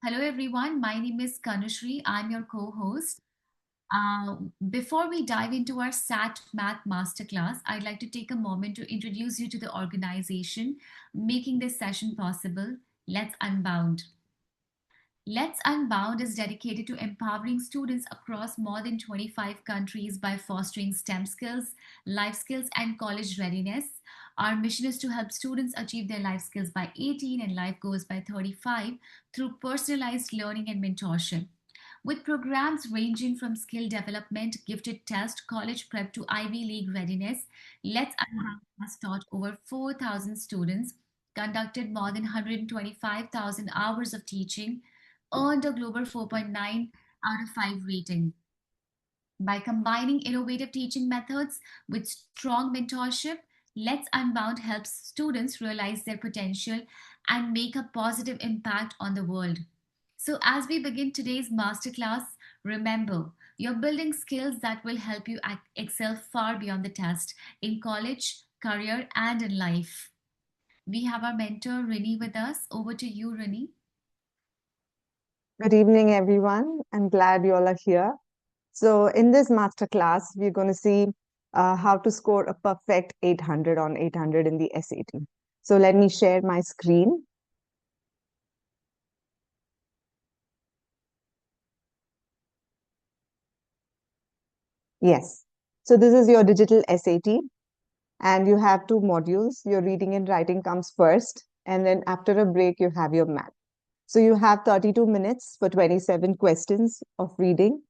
Hello, everyone. My name is Kanushri. I'm your co host. Before we dive into our SAT Math Masterclass, I'd like to take a moment to introduce you to the organization making this session possible. Let's Unbound. Let's Unbound is dedicated to empowering students across more than 25 countries by fostering STEM skills, life skills, and college readiness. Our mission is to help students achieve their life skills by 18 and life goals by 35 through personalized learning and mentorship. With programs ranging from skill development, gifted test, college prep to Ivy League readiness, Let's Unbound has taught over 4,000 students, conducted more than 125,000 hours of teaching, earned a global 4.9 out of 5 rating. By combining innovative teaching methods with strong mentorship, Let's Unbound helps students realize their potential and make a positive impact on the world. So, as we begin today's masterclass, remember you're building skills that will help you excel far beyond the test in college, career, and in life. We have our mentor, Rini, with us. Over to you, Rini. Good evening, everyone. I'm glad you all are here. So, in this masterclass, we're going to see how to score a perfect 800 on 800 in the SAT. So, let me share my screen. Yes. So, this is your digital SAT, and you have two modules. Your reading and writing comes first, and then after a break, you have your math. So, you have 32 minutes for 27 questions of reading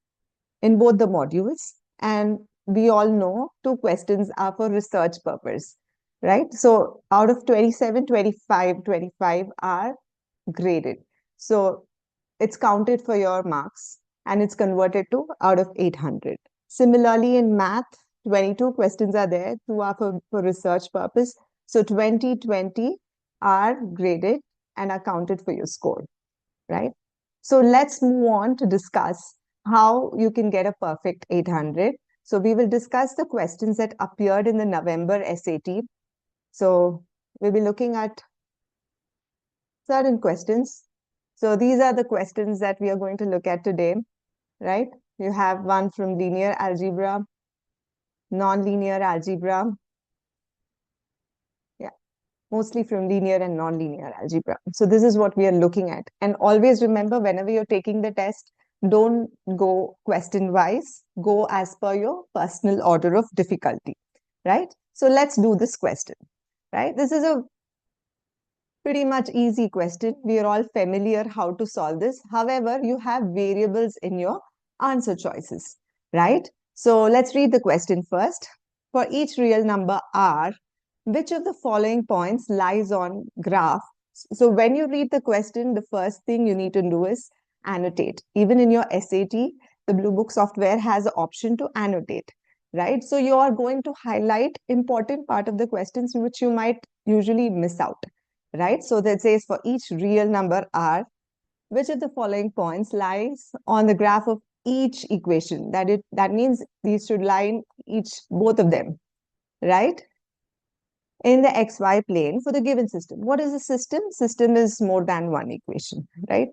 in both the modules. And we all know two questions are for research purpose, right? So out of 27, 25 are graded. So it's counted for your marks and it's converted to out of 800. Similarly, in math, 22 questions are there, two are for research purpose. So 20 are graded and are counted for your score, right? So let's move on to discuss how you can get a perfect 800. So we will discuss the questions that appeared in the November SAT. So we'll be looking at certain questions. So these are the questions that we are going to look at today, right? You have one from linear algebra, non-linear algebra, yeah, mostly from linear and non-linear algebra. So this is what we are looking at. And always remember, whenever you're taking the test, don't go question wise, go as per your personal order of difficulty, right? So let's do this question, right? This is a pretty much easy question. We are all familiar how to solve this. However, you have variables in your answer choices, right? So let's read the question first. For each real number r, which of the following points lies on graph? So when you read the question, the first thing you need to do is annotate. Even in your SAT, the Blue Book software has an option to annotate, right? So you are going to highlight important part of the questions which you might usually miss out, right? So that says for each real number r, which of the following points lies on the graph of each equation? That means these should lie in each both of them, right? In the xy plane for the given system. What is a system? System is more than one equation, right?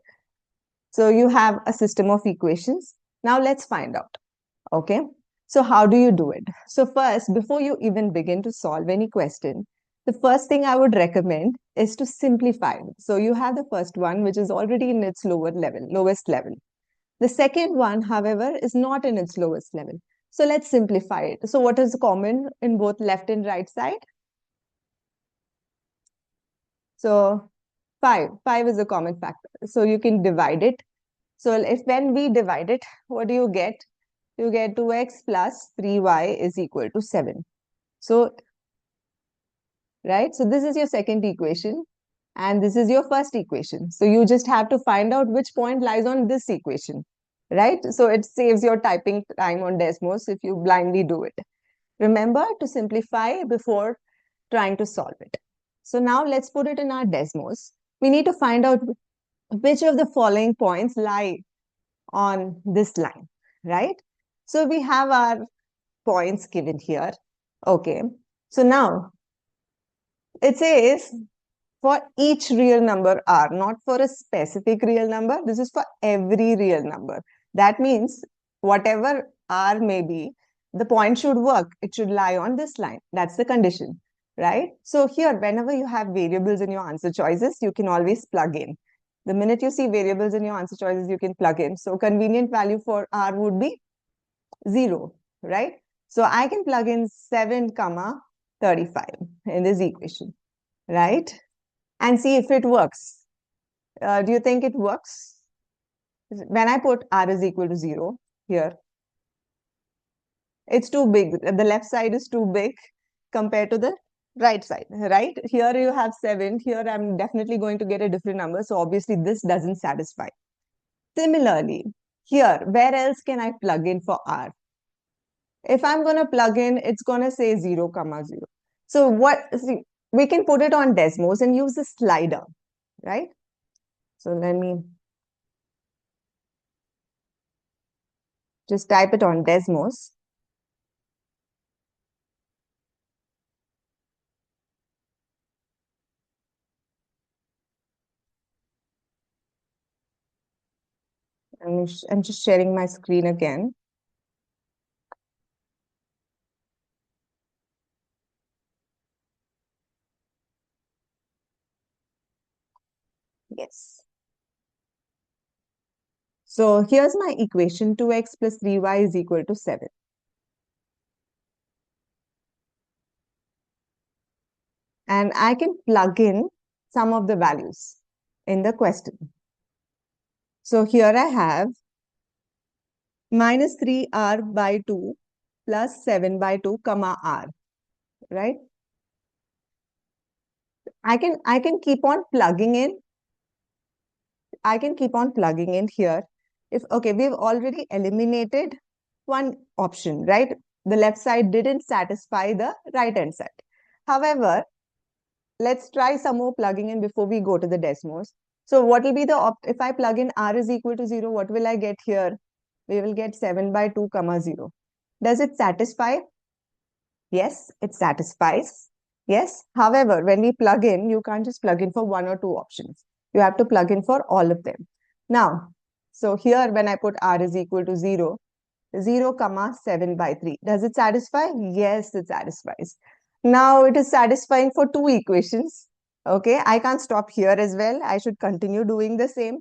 So you have a system of equations. Now let's find out. Okay. So how do you do it? So first, before you even begin to solve any question, the first thing I would recommend is to simplify. So you have the first one, which is already in its lowest level. The second one, however, is not in its lowest level. So let's simplify it. So what is common in both left and right side? So 5 is a common factor. So you can divide it. So if when we divide it, what do you get? You get 2x plus 3y is equal to 7. So, right? So this is your second equation and this is your first equation. So you just have to find out which point lies on this equation, right? So it saves your typing time on Desmos if you blindly do it. Remember to simplify before trying to solve it. So now let's put it in our Desmos. We need to find out which of the following points lie on this line, right? So we have our points given here. Okay. So now it says for each real number r, not for a specific real number. This is for every real number. That means whatever r may be, the point should work. It should lie on this line. That's the condition, right? So here, whenever you have variables in your answer choices, you can always plug in. The minute you see variables in your answer choices, you can plug in. So convenient value for r would be 0, right? So I can plug in 7 comma 35 in this equation, right? And see if it works. Do you think it works? When I put r is equal to 0 here, it's too big. The left side is too big compared to the right side, right? Here you have 7. Here I'm definitely going to get a different number. So obviously this doesn't satisfy. Similarly, here, where else can I plug in for r? If I'm going to plug in, it's going to say 0 comma 0. So what, see, we can put it on Desmos and use the slider, right? So let me just type it on Desmos. I'm just sharing my screen again. Yes. So here's my equation. 2x plus 3y is equal to 7. And I can plug in some of the values in the question. So here I have minus 3r by 2 plus 7 by 2 comma r, right? I can keep on plugging in. I can keep on plugging in here. If okay, we've already eliminated one option, right? The left side didn't satisfy the right hand side. However, let's try some more plugging in before we go to the Desmos. So what will be the if I plug in r is equal to 0, what will I get here? We will get 7 by 2 comma 0. Does it satisfy? Yes, it satisfies. Yes. However, when we plug in, you can't just plug in for one or two options. You have to plug in for all of them. Now, so here when I put r is equal to 0, 0 comma 7 by 3. Does it satisfy? Yes, it satisfies. Now it is satisfying for two equations. Okay, I can't stop here as well. I should continue doing the same.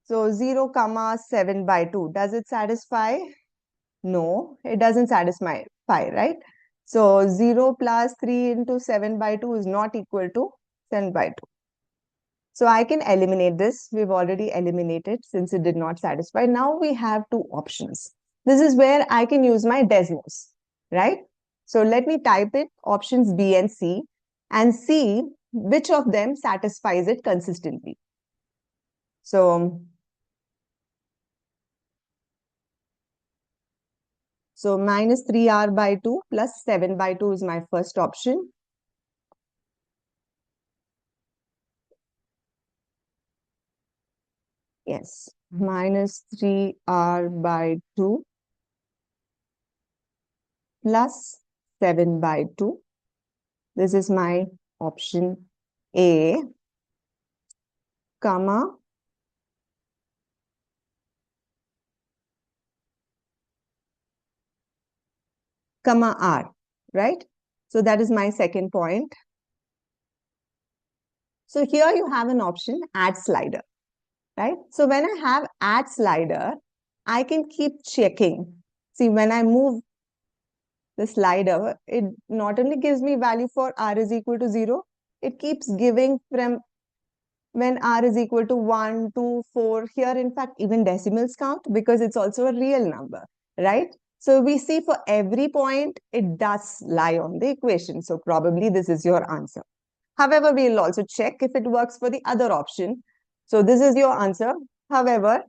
So 0 comma 7 by 2. Does it satisfy? No, it doesn't satisfy, right? So 0 plus 3 into 7 by 2 is not equal to 7 by 2. So I can eliminate this. We've already eliminated since it did not satisfy. Now we have two options. This is where I can use my Desmos, right? So let me type it options B and see which of them satisfies it consistently. So minus 3r by 2 plus 7 by 2 is my first option. Yes, minus 3r by 2 plus 7 by 2. This is my option A, comma, comma r, right? So that is my second point. So here you have an option, add slider, right? So when I have add slider, I can keep checking. See, when I move the slider, it not only gives me value for r is equal to 0, it keeps giving from when r is equal to 1, 2, 4. Here, in fact, even decimals count because it's also a real number, right? So we see for every point, it does lie on the equation. So probably this is your answer. However, we'll also check if it works for the other option. So this is your answer. However,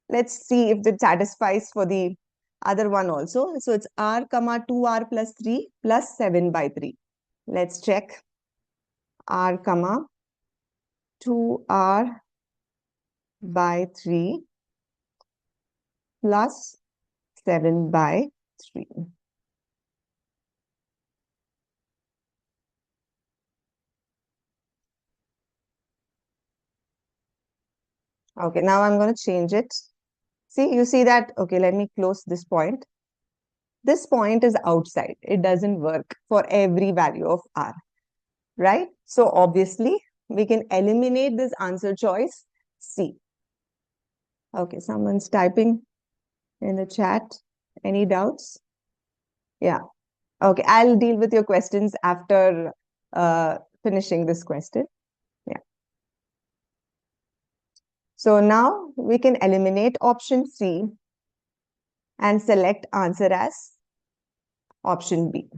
let's see if it satisfies for the other one also. So it's r comma 2r plus 3 plus 7 by 3. Let's check r comma 2r by 3 plus 7 by 3. Okay, now I'm going to change it. See, you see that? Okay, let me close this point. This point is outside. It doesn't work for every value of r, right? So obviously, we can eliminate this answer choice C. Okay, someone's typing in the chat. Any doubts? Yeah. Okay, I'll deal with your questions after finishing this question. Yeah. So now we can eliminate option C and select answer as option B,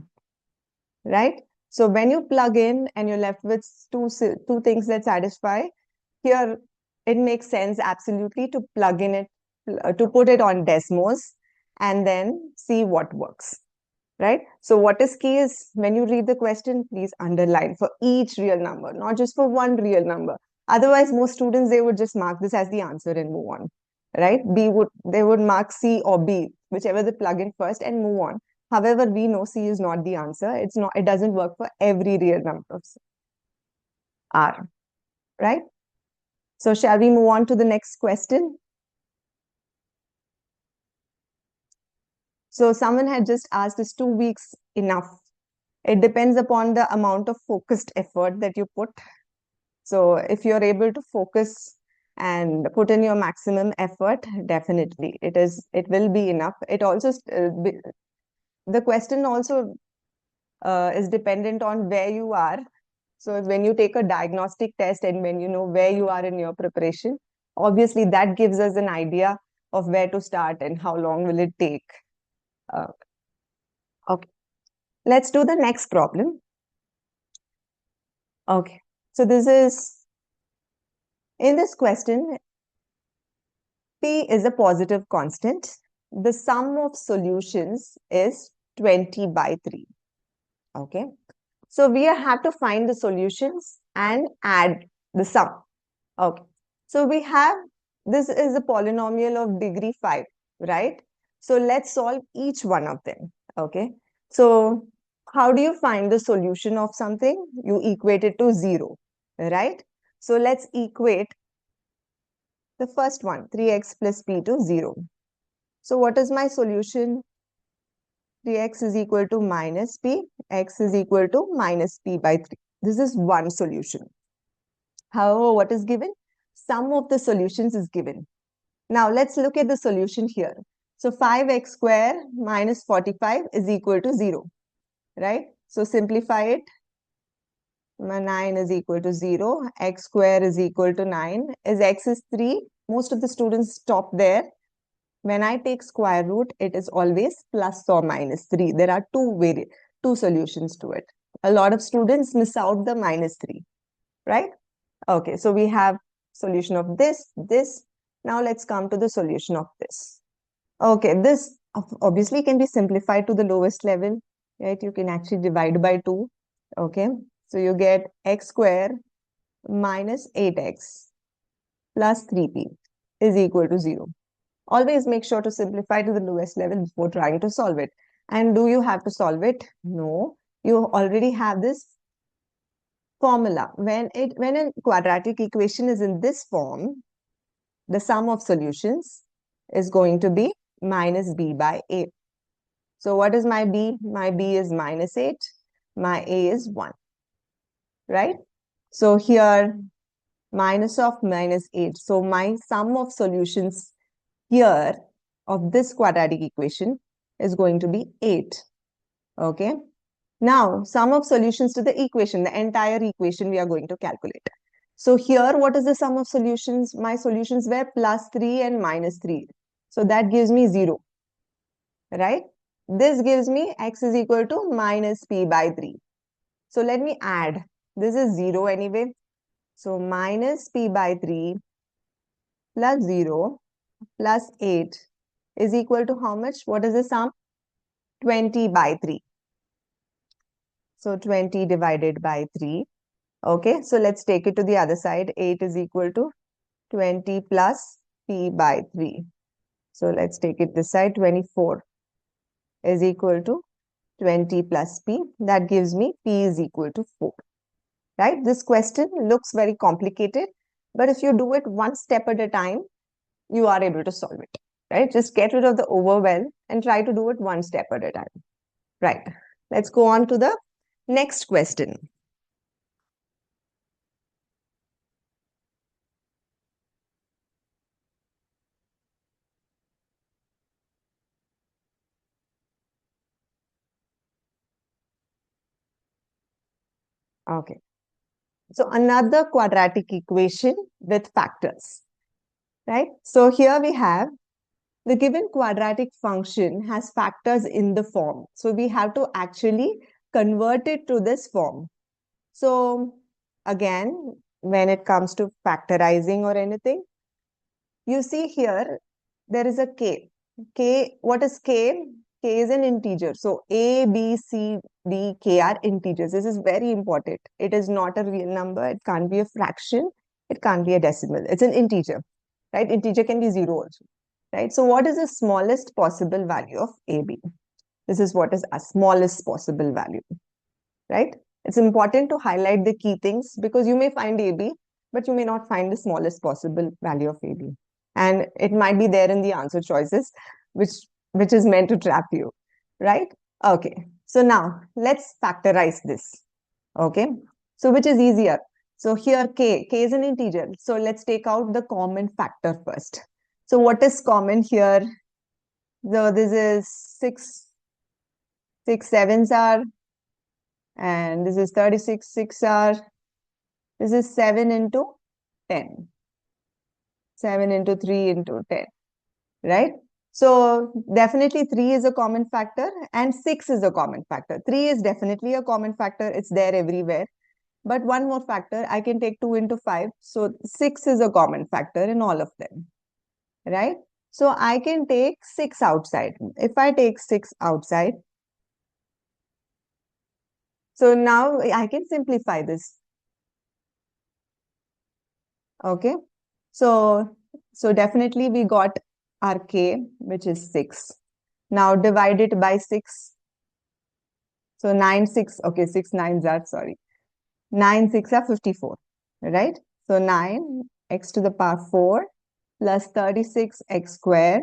right? So when you plug in and you're left with two things that satisfy, here it makes sense absolutely to plug in it, to put it on Desmos and then see what works, right? So what is key is when you read the question, please underline for each real number, not just for one real number. Otherwise, most students, they would just mark this as the answer and move on, right? They would mark C or B, whichever they plug in first and move on. However, we know C is not the answer. It doesn't work for every real number of R, right? So shall we move on to the next question? So someone had just asked, is 2 weeks enough? It depends upon the amount of focused effort that you put. So if you're able to focus and put in your maximum effort, definitely it will be enough. It also, the question also is dependent on where you are. So when you take a diagnostic test and when you know where you are in your preparation, obviously that gives us an idea of where to start and how long will it take. Uh, okay, let's do the next problem. Okay, so this is, in this question, P is a positive constant. The sum of solutions is 20 by 3. Okay. So we have to find the solutions and add the sum. Okay. So we have, this is a polynomial of degree 5, right? So let's solve each one of them. Okay. So how do you find the solution of something? You equate it to 0, right? So let's equate the first one, 3x plus p to 0. So what is my solution? 3x is equal to minus p, x is equal to minus p by 3. This is one solution. However, what is given? Sum of the solutions is given. Now let's look at the solution here. So 5x square minus 45 is equal to 0, right? So simplify it. 9 is equal to 0. X square is equal to 9. Is x is 3? Most of the students stop there. When I take square root, it is always plus or minus 3. There are two solutions to it. A lot of students miss out the minus 3, right? Okay, so we have solution of this. Now let's come to the solution of this. Okay, this obviously can be simplified to the lowest level, right? You can actually divide by 2. Okay, so you get x square minus 8x plus 3p is equal to 0. Always make sure to simplify to the lowest level before trying to solve it. And do you have to solve it? No. You already have this formula. When a quadratic equation is in this form, the sum of solutions is going to be minus b by a. So what is my b? My b is minus 8. My a is 1. Right? So here, minus of minus 8. So my sum of solutions here of this quadratic equation is going to be 8. Okay. Now, sum of solutions to the equation, the entire equation we are going to calculate. So here, what is the sum of solutions? My solutions were plus 3 and minus 3. So that gives me 0, right? This gives me x is equal to minus p by 3. So let me add. This is 0 anyway. So minus p by 3 plus 0 plus 8 is equal to how much? What is the sum? 20 by 3. So 20 divided by 3. Okay, so let's take it to the other side. 8 is equal to 20 plus p by 3. So let's take it this side. 24 is equal to 20 plus p. That gives me p is equal to 4. Right? This question looks very complicated, But if you do it one step at a time, you are able to solve it, right? Just get rid of the overwhelm and try to do it one step at a time, right? Let's go on to the next question. Okay. So another quadratic equation with factors, right? So here we have the given quadratic function has factors in the form. So we have to actually convert it to this form. So again, when it comes to factorizing or anything, you see here, there is a k. K, what is k? K is an integer. So A, B, C, D, K are integers. This is very important. It is not a real number. It can't be a fraction. It can't be a decimal. It's an integer, right? Integer can be zero also, right? So what is the smallest possible value of AB? This is what is a smallest possible value, right? It's important to highlight the key things because you may find AB, but you may not find the smallest possible value of AB. And it might be there in the answer choices, which, which is meant to trap you, right? Okay. So now let's factorize this. Okay. So which is easier? So here k is an integer. So let's take out the common factor first. So what is common here? So this is 6 sevens are, and this is 36 6 are, this is 7 into 10, 7 into 3 into 10, right? So definitely 3 is a common factor and 6 is a common factor. 3 is definitely a common factor. It's there everywhere. But one more factor, I can take 2 into 5. So 6 is a common factor in all of them, right? So I can take 6 outside. If I take 6 outside, so now I can simplify this. Okay. So, so definitely we got our k, which is 6. Now divide it by 6. So 9, 6, okay, 6 nines are, sorry. 9, 6 are 54, right? So 9 x to the power 4 plus 36 x square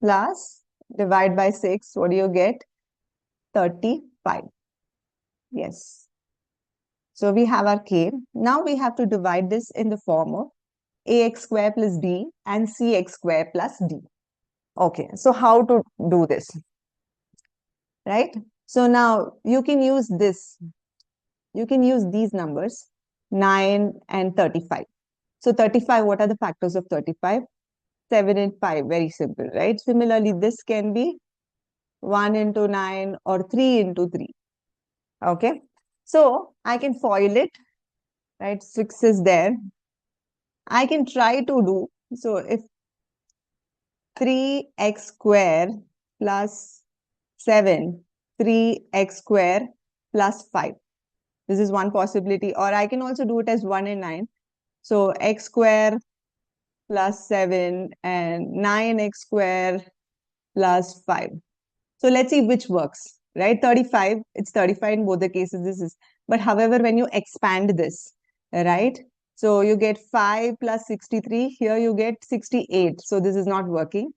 plus divide by 6. What do you get? 35. Yes. So we have our k. Now we have to divide this in the form of ax square plus b and cx square plus d. Okay, so how to do this, right? So now you can use this. You can use these numbers, 9 and 35. So 35, what are the factors of 35? 7 and 5, very simple, right? Similarly, this can be 1 into 9 or 3 into 3. Okay, so I can FOIL it, right? 6 is there. I can try to do, so if 3x square plus 7, 3x square plus 5. This is one possibility. Or I can also do it as 1 and 9. So x square plus 7 and 9x square plus 5. So let's see which works, right? 35, it's 35 in both the cases. This is, but however, when you expand this, right? So you get 5 plus 63. Here you get 68. So this is not working,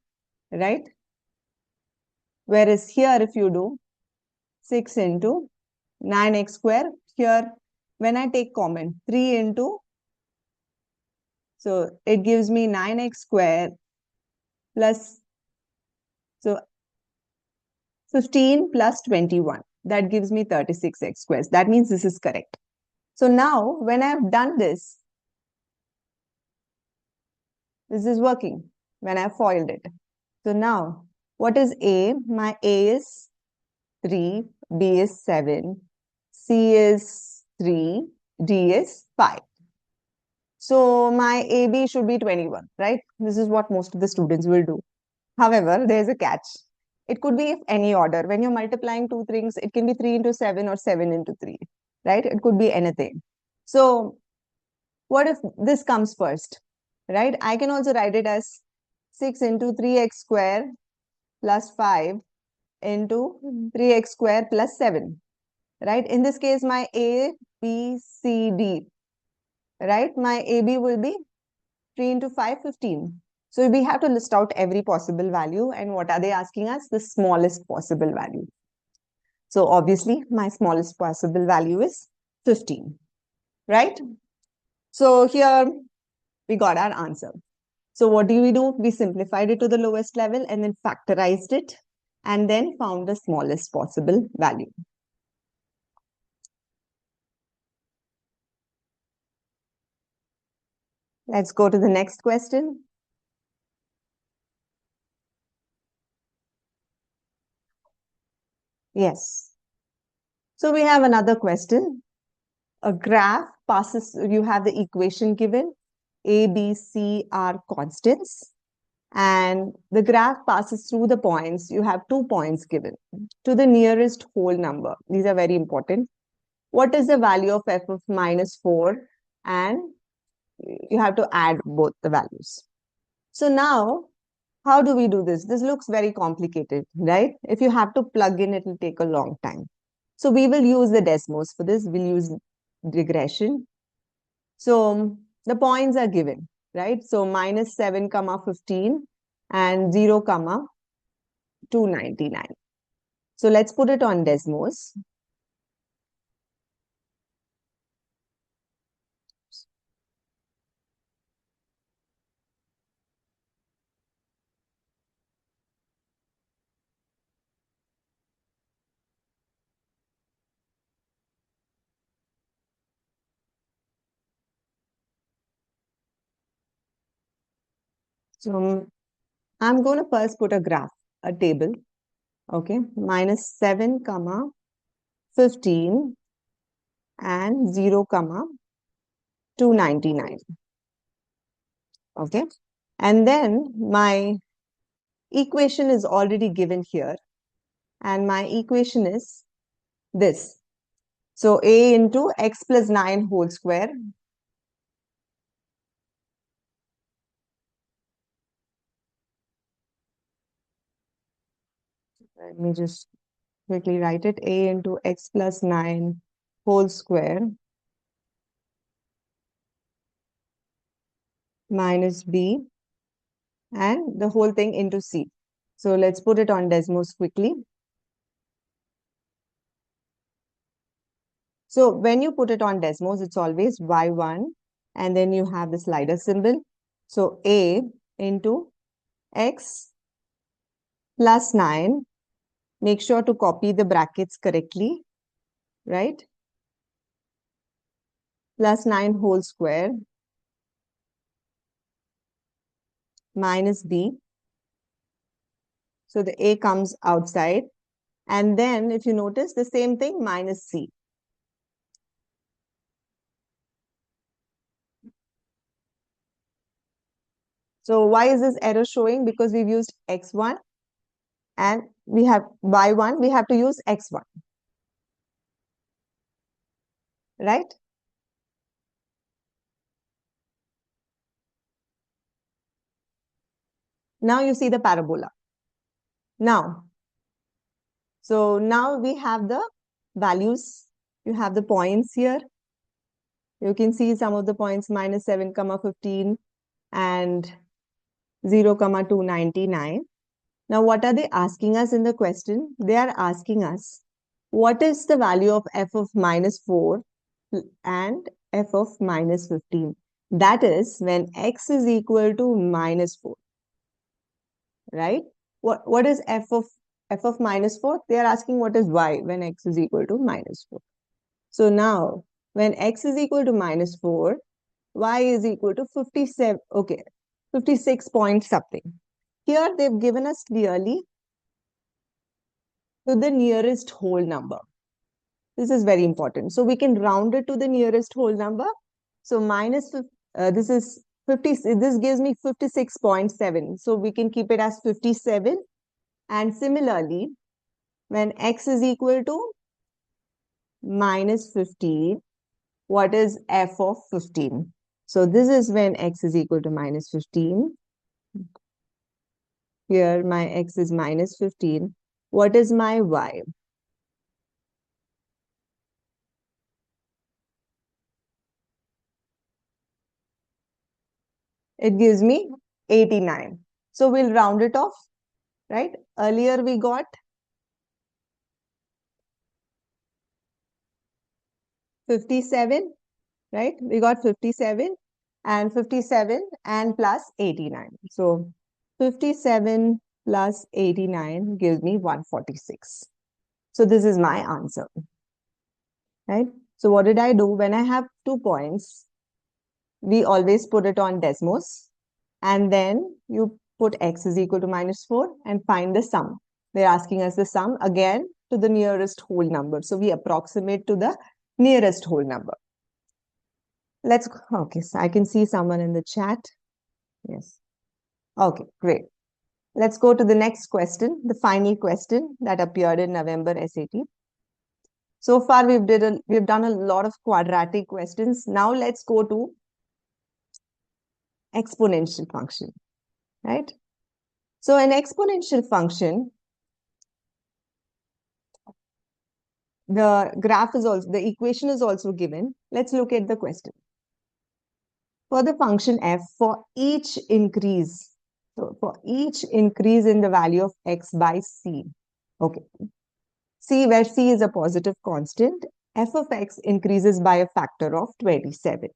right? Whereas here, if you do 6 into 9x square, here, when I take common, 3 into, so it gives me 9x square plus, so 15 plus 21. That gives me 36x squares. That means this is correct. So now, when I have done this, this is working when I have foiled it. So now, what is A? My A is 3, B is 7, C is 3, D is 5. So my AB should be 21, right? This is what most of the students will do. However, there's a catch. It could be any order. When you're multiplying two things, it can be 3 into 7 or 7 into 3, right? It could be anything. So what if this comes first, right? I can also write it as 6 into 3x square plus 5 into 3x square plus 7, right? In this case, my A, B, C, D. right? My AB will be 3 into 5, 15. So we have to list out every possible value. And what are they asking us? The smallest possible value. So obviously, my smallest possible value is 15, right? So here we got our answer. So what do? We simplified it to the lowest level and then factorized it and then found the smallest possible value. Let's go to the next question. Yes. So we have another question. A graph passes, you have the equation given. A, B, C are constants. And the graph passes through the points. You have 2 points given to the nearest whole number. These are very important. What is the value of f of minus 4? And you have to add both the values. So now, how do we do this? This looks very complicated, right? If you have to plug in, it will take a long time. So we will use the Desmos for this. We'll use regression. So the points are given, right? So minus 7 comma 15 and 0 comma 299. So let's put it on Desmos. So I'm going to first put a graph, a table. Okay, minus 7 comma 15 and 0 comma 299. Okay, and then my equation is already given here, and my equation is this. So a into x plus 9 whole square let me just quickly write it. A into x plus 9 whole square minus b and the whole thing into c. So let's put it on Desmos quickly. So when you put it on Desmos, it's always y1 and then you have the slider symbol. So a into x plus 9. Make sure to copy the brackets correctly, right? Plus 9 whole square minus b. So the a comes outside. And then if you notice the same thing, minus c. So why is this error showing? Because we've used x1 and we have y1, we have to use x1, right? Now you see the parabola. Now, so now we have the values. You have the points here. You can see some of the points minus 7 comma 15 and 0 comma 299. Now, what are they asking us in the question? They are asking us, what is the value of f of minus 4 and f of minus 15? That is when x is equal to minus 4, right? What is f of minus 4? They are asking what is y when x is equal to minus 4. So now, when x is equal to minus 4, y is equal to 57, okay, 56 point something. Here they've given us clearly to the nearest whole number. This is very important. So we can round it to the nearest whole number. So this is 50, this gives me 56.7. So we can keep it as 57. And similarly, when x is equal to minus 15, what is f of 15? So this is when x is equal to minus 15. Here my x is minus 15. What is my y? It gives me 89. So we'll round it off, right? Earlier we got 57, right? We got 57 and 57 and plus 89. So 57 plus 89 gives me 146. So this is my answer, right? So what did I do? When I have 2 points, we always put it on Desmos, and then you put x is equal to -4 and find the sum. They're asking us the sum again to the nearest whole number. So we approximate to the nearest whole number. Okay, so I can see someone in the chat. Yes. Okay, great. Let's go to the next question, the final question that appeared in November SAT. So far, we've done a lot of quadratic questions. Now let's go to exponential function, right? So an exponential function, the graph is also, the equation is also given. Let's look at the question. For the function f, for each increase, so for each increase in the value of x by c, okay, c where c is a positive constant, f of x increases by a factor of 27.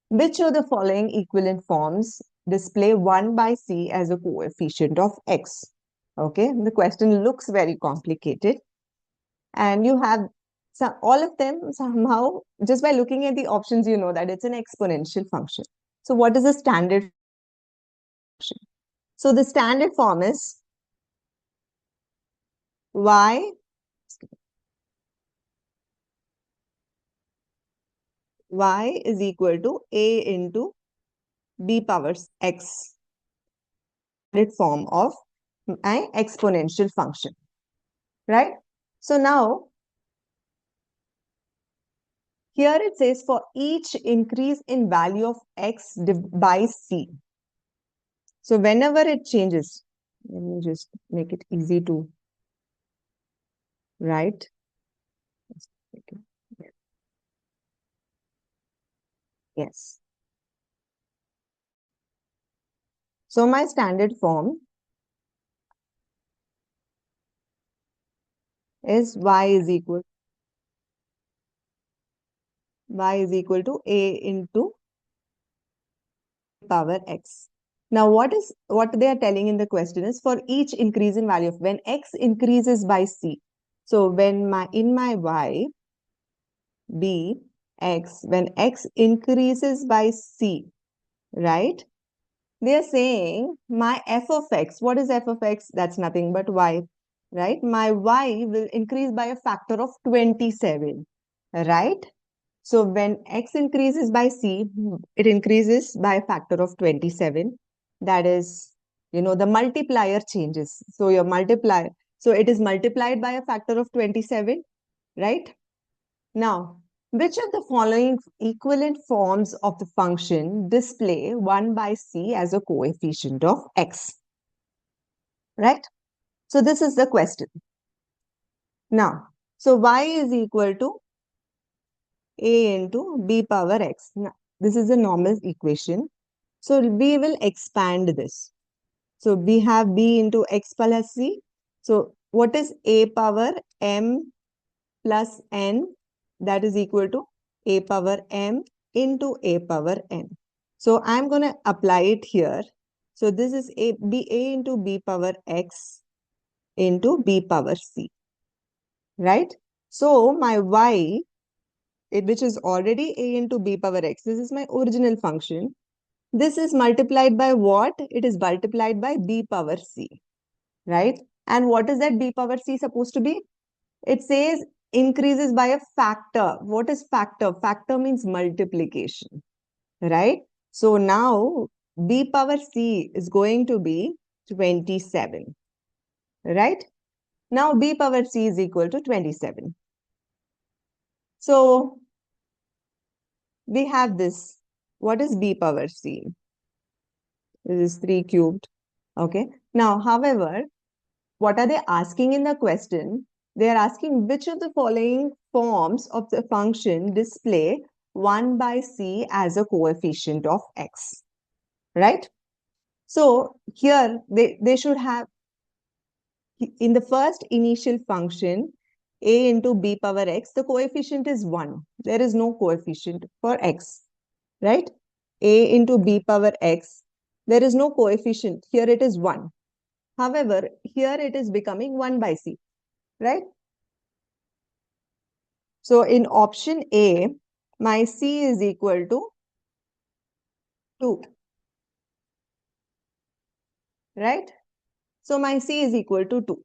Which of the following equivalent forms display 1 by c as a coefficient of x? Okay, the question looks very complicated, and you have all of them somehow, just by looking at the options, you know that it's an exponential function. So what is the standard function? So the standard form is y is equal to a into b power x, standard form of my exponential function, right? So now here it says for each increase in value of x by c. So whenever it changes, let me just make it easy to write. Yes. So my standard form is y is equal to a into power x. Now what they are telling in the question is for each increase in value of when x increases by c. So when in my y b x, when x increases by c, right? They are saying my f of x, what is f of x? That's nothing but y, right? My y will increase by a factor of 27, right? So when x increases by c, it increases by a factor of 27. That is, the multiplier changes. So your multiplier, so it is multiplied by a factor of 27, right? Now, which of the following equivalent forms of the function display 1 by c as a coefficient of x, right? So this is the question. Now, so y is equal to a into b power x. Now, this is a normal equation. So we will expand this. So we have b into x plus c. So what is a power m plus n? That is equal to a power m into a power n. So I'm going to apply it here. So this is a into b power x into b power c, right? So my y, which is already a into b power x, this is my original function. This is multiplied by what? It is multiplied by b power c, right? And what is that b power c supposed to be? It says increases by a factor. What is factor? Factor means multiplication, right? So now b power c is going to be 27, right? Now b power c is equal to 27. So we have this. What is b power c? This is 3 cubed. Okay. Now, however, what are they asking in the question? They are asking which of the following forms of the function display 1 by c as a coefficient of x. right? So here they should have, in the first initial function, a into b power x, the coefficient is 1. There is no coefficient for x, right? A into b power x, there is no coefficient. Here it is 1. However, here it is becoming 1 by c, right? So in option A, my c is equal to 2, right? So my c is equal to 2.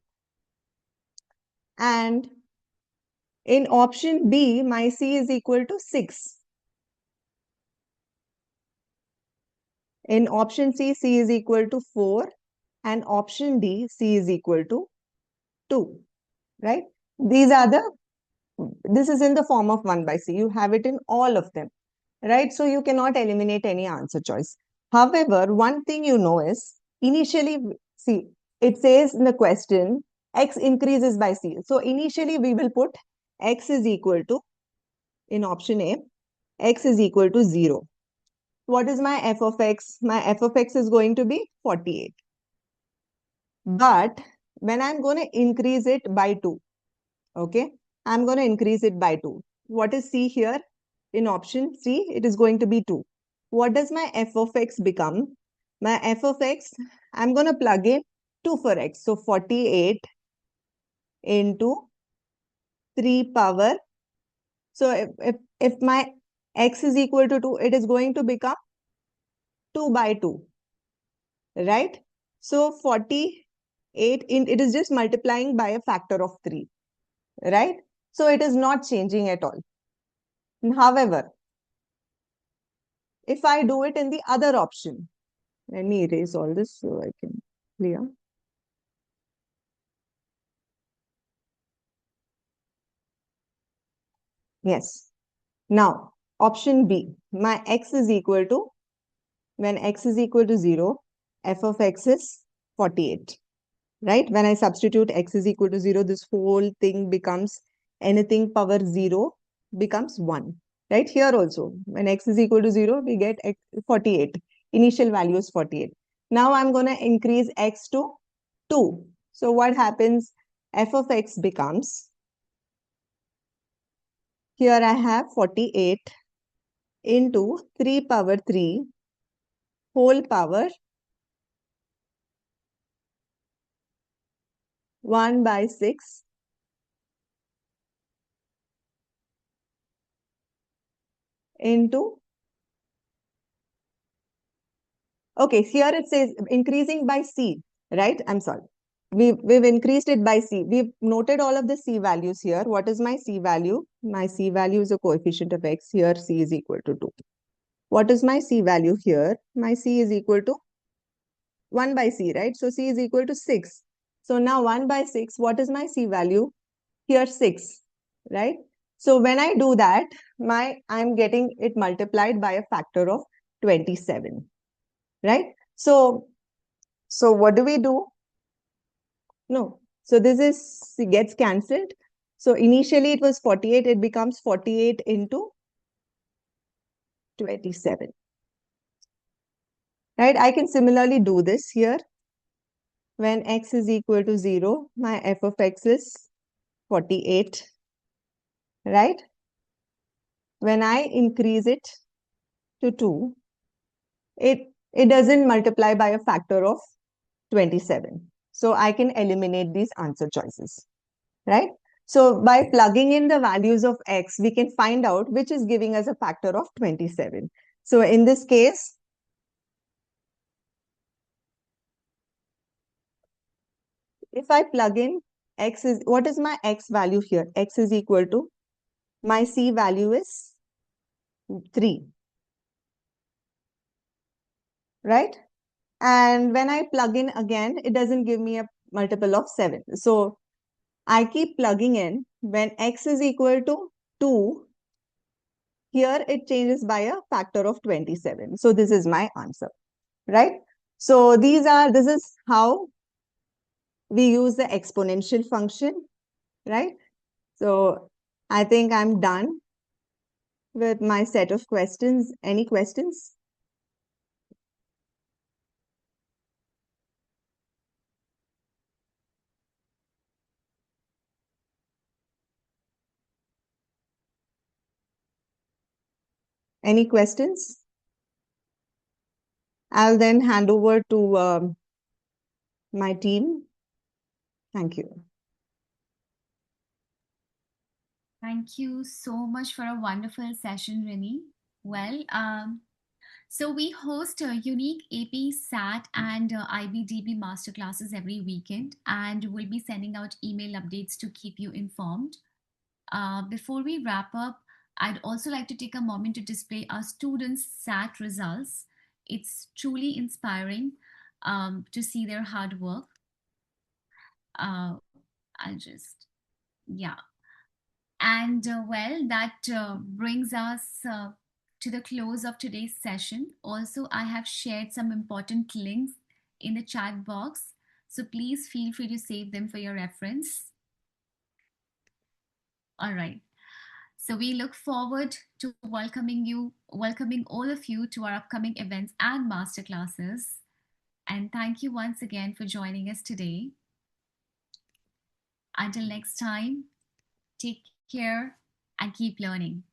And in option B, my c is equal to 6. In option C, c is equal to 4. And option D, c is equal to 2, right? These are the, this is in the form of 1 by c. You have it in all of them, right? So you cannot eliminate any answer choice. However, one thing you know is, initially, see, it says in the question, x increases by c. So initially we will put x is equal to, in option A, x is equal to 0. What is my f of x? My f of x is going to be 48. But when I'm going to increase it by 2, okay, I'm going to increase it by 2. What is c here? In option C, it is going to be 2. What does my f of x become? My f of x, I'm going to plug in 2 for x. So 48 into 3 power. So if my x is equal to 2, it is going to become 2 by 2, right? So 48, it is just multiplying by a factor of 3, right? So it is not changing at all. However, if I do it in the other option, let me erase all this so I can clear. Yes. Now, option B, my x is equal to, when x is equal to 0, f of x is 48, right? When I substitute x is equal to 0, this whole thing becomes, anything power 0 becomes 1, right? Here also, when x is equal to 0, we get 48. Initial value is 48. Now I'm going to increase x to 2. So what happens? F of x becomes, here I have 48 into 3 power 3 whole power 1 by 6 into, okay, here it says increasing by c, right? I'm sorry. We've increased it by c. We've noted all of the c values here. What is my c value? My c value is a coefficient of x. Here c is equal to 2. What is my c value here? My c is equal to 1 by c, right? So c is equal to 6. So now 1 by 6, what is my c value? Here 6, right? So when I do that, I'm getting it multiplied by a factor of 27, right? So what do we do? No. So this is, gets cancelled. So initially it was 48, it becomes 48 into 27, right? I can similarly do this here. When x is equal to 0, my f of x is 48, right? When I increase it to 2, it doesn't multiply by a factor of 27. So I can eliminate these answer choices, right? So by plugging in the values of x, we can find out which is giving us a factor of 27. So in this case, if I plug in x is, what is my x value here? X is equal to, my c value is 3, right? And when I plug in again, it doesn't give me a multiple of 7. So I keep plugging in. When x is equal to 2, here it changes by a factor of 27. So this is my answer, right? So this is how we use the exponential function, right? So I think I'm done with my set of questions. Any questions? Any questions? I'll then hand over to my team. Thank you. Thank you so much for a wonderful session, Rini. Well, so we host unique AP, SAT, and IBDB masterclasses every weekend, and we'll be sending out email updates to keep you informed. Before we wrap up, I'd also like to take a moment to display our students' SAT results. It's truly inspiring to see their hard work. Uh, I'll just, yeah. And well, that brings us to the close of today's session. Also, I have shared some important links in the chat box. So please feel free to save them for your reference. All right. So we look forward to welcoming all of you to our upcoming events and masterclasses. And thank you once again for joining us today. Until next time, take care and keep learning.